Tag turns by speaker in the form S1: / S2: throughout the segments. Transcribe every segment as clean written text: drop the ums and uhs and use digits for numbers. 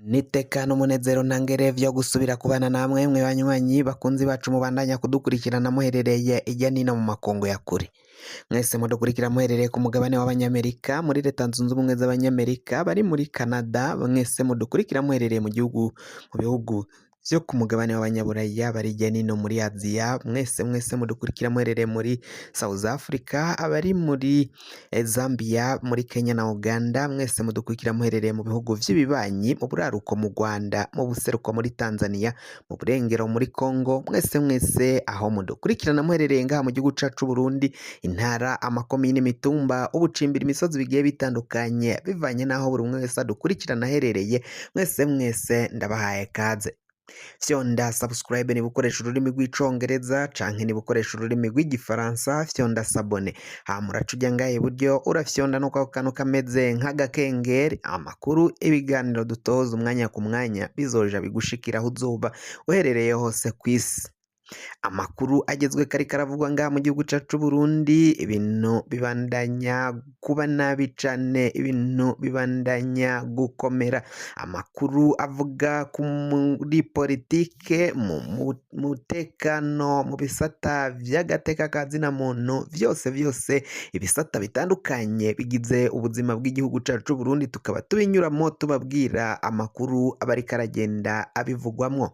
S1: Nitekana umunezero ntangere vyo gusubira kubana namwe mwe banywanyi bakunzi bacu mubandanya kudukurikirana muherereye irya nino mu makungu ya kure. Mwese mudukurikira muherereye ku mugabane w'abanyamerika, muri leta zunze ubumwe z'abanyamerika, bari muri Canada, mwese mudukurikira muherereye mu bihugu vyo ku mugabane w'abanyaburaya, bari irya nino muri Aziya, mwese mudukurikira muherereye muri South Africa, abari muri Zambia, muri Kenya na Uganda, mwese mudukurikira muherereye mu bihugu vy'ibibanyi, mu buraruko mu Rwanda, mu buseruko muri Tanzania, mu burengero muri Congo, mwese aho mudukurikirana muherereye ngaha mu gihugu cacu Burundi, intara, amakomine, imitumba, ubucimbira, imisozi bigiye bitandukanye, bivanye naho buri umwe wese adukurikirana aherereye, mwese ndabahaye kaze. Fyonda subscribe niba ukoresha ururimi rw'icongereza canke niba ukoresha ururimi rw'igifaransa, fyonda sabone. Muraca ujya ngaha iburyo urafyonda no kwa kantu kameze nk'agakengeri, amakuru, ibiganiro dutoza umwanya ku mwanya bizoja bigushikira aho uzoba uherereye hose kw'isi. Amakuru agezwe kari karavugwa ngaha mu gihugu cacu Burundi, ibintu bibandanya kuba nabi cane, ibintu bibandanya gukomera. Amakuru avuga muri politike, mu mutekano, mu bisata vy'agateka ka zina muntu, vyose ibisata bitandukanye bigize ubuzima bw'igihugu cacu Burundi, tukaba tubinyuramo tubabwira amakuru aba ariko aragenda abivugwamwo.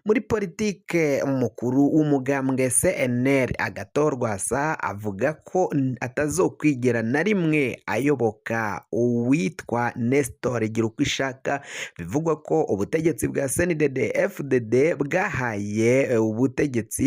S1: Muri politike, umukuru w'umugambwe CNL Agathon Rwasa avuga ko atazokwigera na rimwe ayoboka uwitwa Nestor Girukishaka. Bivugwa ko ubutegetsi bwa CNDD-FDD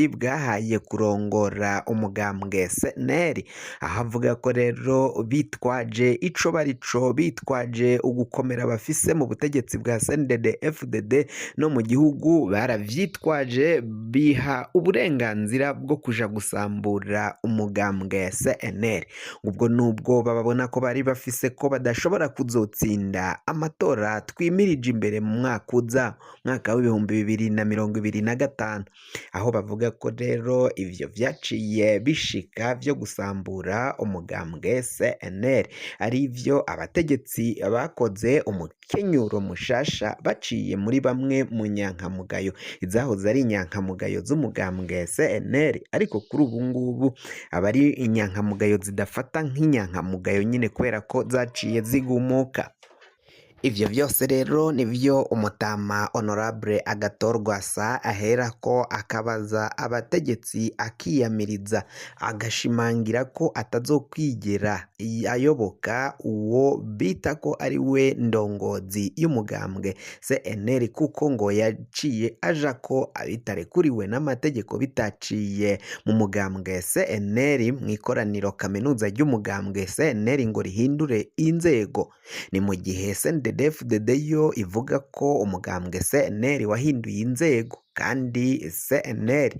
S1: bwahaye kurongora umugambwe CNL, aho avuga ko rero bitwaje ico barico, bitwaje ugukomera bafise mu butegetsi bwa CNDD-FDD no mu gihugu, baravyitwaje biha uburenganzira bwo kuja gusambura umugambwe CNL. Ubwo nubwo babona ko bari bafise ko badashobora kuzotsinda amatora twimirije imbere mu mwaka uza, mwaka w'ibihumbi 2025, aho bavuga ko rero ivyo vyaciye bishika vyo gusambura umugambwe CNL ari ivyo abategetsi bakoze umukenyuro mushasha baciye muri bamwe mu nyankamugayo izahoze ari inyankamugayo z'umugambwe CNL, ariko kuri ubu ngubu abari inyankamugayo zidafata nk'inyankamugayo nyine kubera ko zaciye zigumuka. Ivyo vyose rero nivyo umutama Honorable Agathon Rwasa aherako akabaza abategetsi, akiyamiriza, agashimangira ko atazokwigera ayoboka uwo bita ko ari we ndongozi y'umugambwe CNL, kuko ngo yaciye aja ko abitarekuriwe n'amategeko bitaciye mu mugambwe CNL mu ikoraniro kaminuza ry'umugambwe CNL ngo rihindure inzego. Ni mu gihe CNDD-FDD yo ivuga ko umugambwe CNL wahinduye inzego, kandi CNL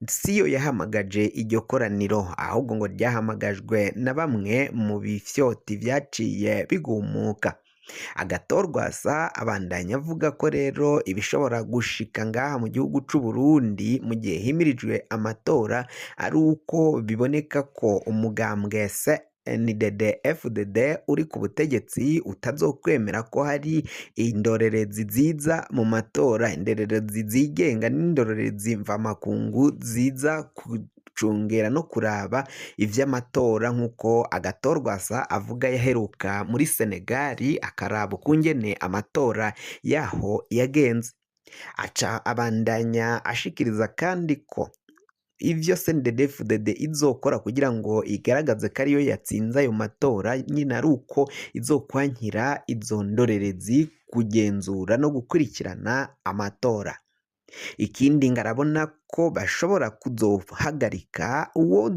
S1: siyo yahamagaje iryo koraniro, ahubwo ngo ryahamagajwe na bamwe mu bifyoti vyaciye bigumuka. Agathon Rwasa abandanya avuga ko rero ibishobora gushika ngaha mu gihugu c'u Burundi mu gihe himirijwe amatora ari uko biboneka ko umugambwe CNDD-FDD uri ku butegetsi utazokwemera ko hari indorerezi ziza mu matora, indorerezi zigenga n'indorerezi mvamakungu ziza gucungera no kuraba ivy'amatora, nk'uko Agathon Rwasa avuga yaheruka muri Senegali akaraba ukungene amatora yaho yagenze. Aca abandanya ashikiriza kandi ko ivyo CNDD-FDD izokora kugira ngo igaragaze ko ariyo yatsinze ayo matora nyine ari uko izokwankira izo ndorerezi kugenzura no gukurikirana amatora. Ikindi ngarabona ko bashobora kuzohagarika uwo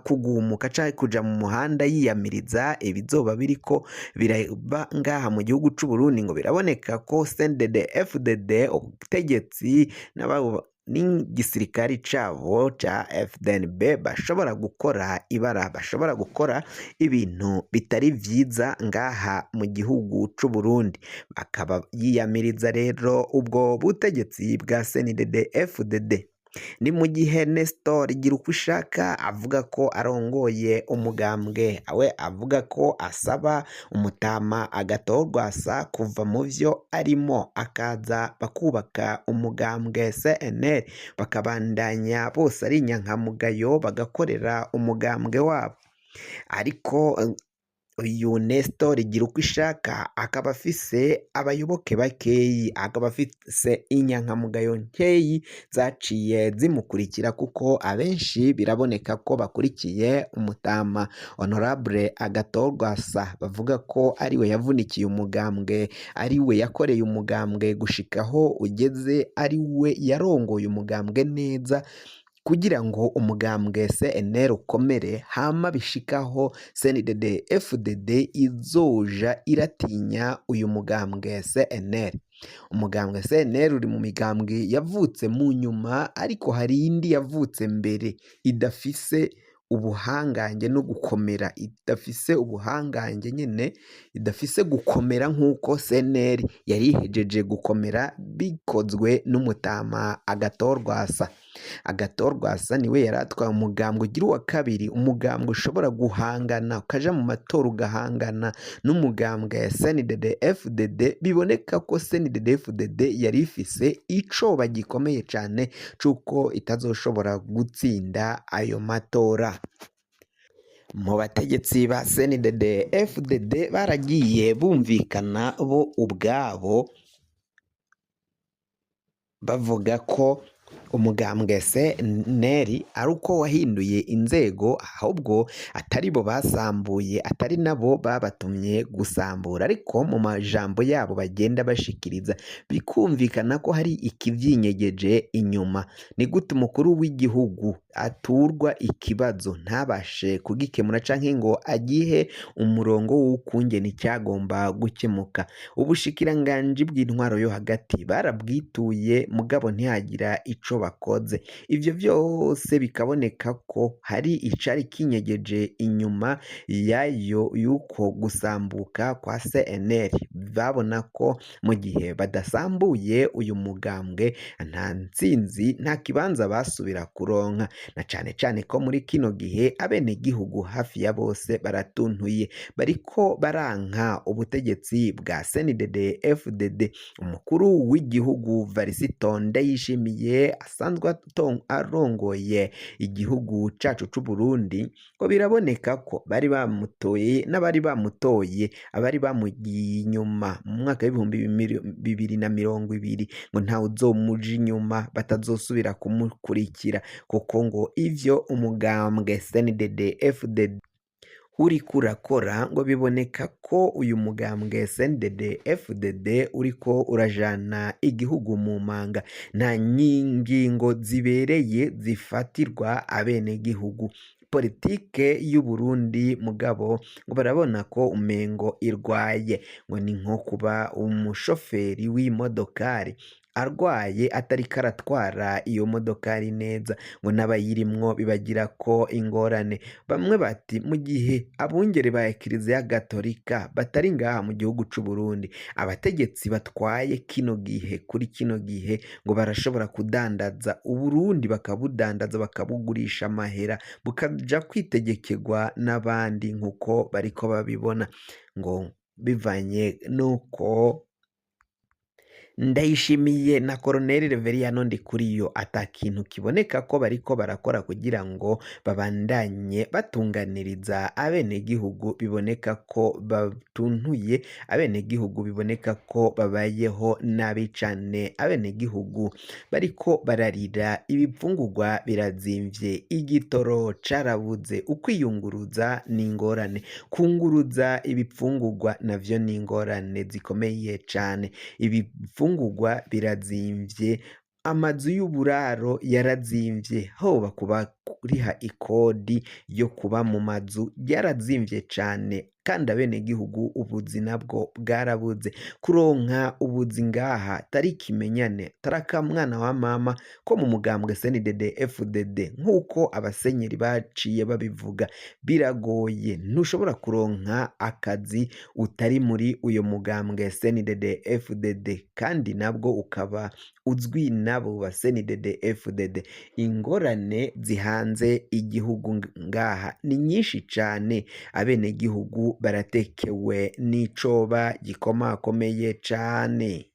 S1: kugumuka canke kuja mu muhanda yiyamiriza ibizoba biriko biraba ngaha mu gihugu c'u Burundi. Ngo biraboneka ko CNDD-FDD ubutegetsi n'igisirikari cabo ca FDNB bashobora gukora ibara, bashobora gukora ibintu bitari vyiza ngaha mu gihugu c'u Burundi. Bakaba yiyamiriza rero ubwo butegetsi bwa CNDD-FDD. ni mu gihe Nestor Girukishaka avuga ko arongoye umugambwe we avuga ko asaba umutama Agathon Rwasa kuva mu vyo arimo akaza bakubaka umugambwe CNL bakabandanya bose ari inyankamugayo bagakorera umugambwe wabo ariko uyu Nestor Girukishaka akaba afise abayoboke bakeyi akaba afise inyankamugayo nkeyi zaciye zimukurikira kuko abenshi biraboneka ko bakurikiye umutama Honorable Agathon Rwasa bavuga ko ariwe yavunikiye umugambwe ariwe yakoreye umugambwe gushikaho ugeze ariwe yarongoye umugambwe neza kugira ngo umugambwe CNL ukomere hama bishikaho CNDD FDD izoja iratinya uyu mugambwe CNL. Umugambwe CNL uri mu migambwe yavutse mu nyuma ariko hari indi yavutse mbere idafise ubuhangange no gukomera idafise ubuhangange nyene idafise gukomera nk'uko CNL yari ihejeje gukomera bikozwe n'umutama Agathon Rwasa. Agathon Rwasa niwe yaratwaye umugambwe ugira uwa kabiri umugambwe ushobora guhangana ukaja mu matora ugahangana n'umugambwe CNDD FDD biboneka ko CNDD FDD yari ifise icoba gikomeye cane cuko itazoshobora gutsinda ayo matora. Mu bategetsi ba CNDD FDD baragiye bumvikana bo ubwabo bavuga ko umugambwe CNL ari uko wahinduye inzego ahubwo atari bo basambuye atari nabo babatumye gusambura ariko mu majambo yabo bagenda bashikiriza bikumvikana ko hari ikivyinyegeje inyuma. Ni gute umukuru w'igihugu aturwa ikibazo ntabashe kugikemura canke ngo agihe umurongo w'ukungene cyagomba gukemuka? Ubushikiranganji bw'intwaro yo hagati barabwituye mugabo ntihagira ico bakoze. Ivyo vyose bikaboneka ko hari icari kinyegeje inyuma yayo yuko gusambuka kwa CNL. Babona ko mu gihe badasambuye uyu mugambwe nta ntsinzi nta kibanza basubira kuronka na cane cane ko muri kino gihe abenegihugu hafi ya bose baratuntuye bariko baranka ubutegetsi bwa CNDD FDD. Umukuru w'igihugu Varisito Ndayishimiye asanzwe arongoye igihugu cacu c'u Burundi ko biraboneka ko bari bamutoye n'abari bamutoye abari bamugiye inyuma mu mwaka w'ibihumbi 2020 ngo ntawe uzomuja inyuma batazosubira kumukurikira kuko ngo ivyo umugambwe CNDD FDD uriko urakora ngo biboneka ko uyu mugambwe CNDD FDD uriko urajana igihugu mu manga nta ngingo zibereye zifatirwa abenegihugu. Politike y'u Burundi mugabo ngo barabona ko umengo irwaye ngo ni nko kuba umushoferi w'imodokari arwaye atariko aratwara iyo modokari neza ngo n'abayirimwo bibagira ko ingorane. Bamwe bati mu gihe abungere ba Ekiriziya Gatolika batari ngaha mu gihugu c'u Burundi abategetsi batwaye kino gihe kuri kino gihe ngo barashobora kudandaza Uburundi bakabudandaza bakabugurisha amahera bukaja kwitegekegwa n'abandi nkuko bariko babibona ngo bivanye nuko Ndayishimiye na Colonel Reveriyano Ndikuriyo ata kintu kiboneka ko bariko barakora kugira ngo babandanye batunganiriza abenegihugu biboneka ko batuntuye abenegihugu biboneka ko babayeho nabi cane abenegihugu bariko bararira ibipfungurwa birazimvye igitoro carabuze ukwiyunguruza n'ingorane kunguruza ibipfungurwa navyo n'ingorane zikomeye cane ibipfungurwa birazimvye amazu y'uburaro yarazimvye hoba kuba kuriha ikodi yo kuba mu mazu yarazimvye cane kandi abenegihugu ubuzi nabwo bwarabuze kuronka ubuzi ngaha tari ikimenyane tarakamwana wa mama ko mu mugambwe CNDD-FDD nk'uko abasenyeri baciye babivuga biragoye ntushobora kuronka akazi utari muri uyo mugambwe CNDD-FDD kandi nabwo ukaba uzwi nabo ba CNDD-FDD ingorane zihanze igihugu ngaha ni nyinshi cane abenegihugu baratekewe n'icoba gikomakomeye cane.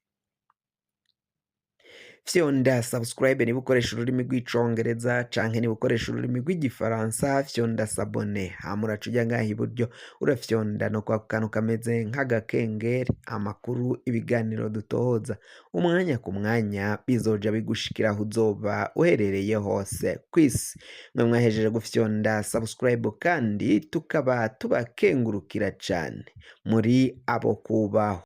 S1: Fyonda subscribe niba ukoresha ururimi rw'icongereza canke niba ukoresha ururimi rw'igifaransa fyonda sabone hama uraca uja ngaha iburyo urafyonda no kwa kantu kameze nk'agakengeri amakuru ibiganiro dutohoza umwanya ku mwanya bizoja bigushikira aho uzoba uherereye hose kw'isi mwe mwahejeje gufyonda subscribe kandi tukaba tubakengurukira cane muri abo kubaho.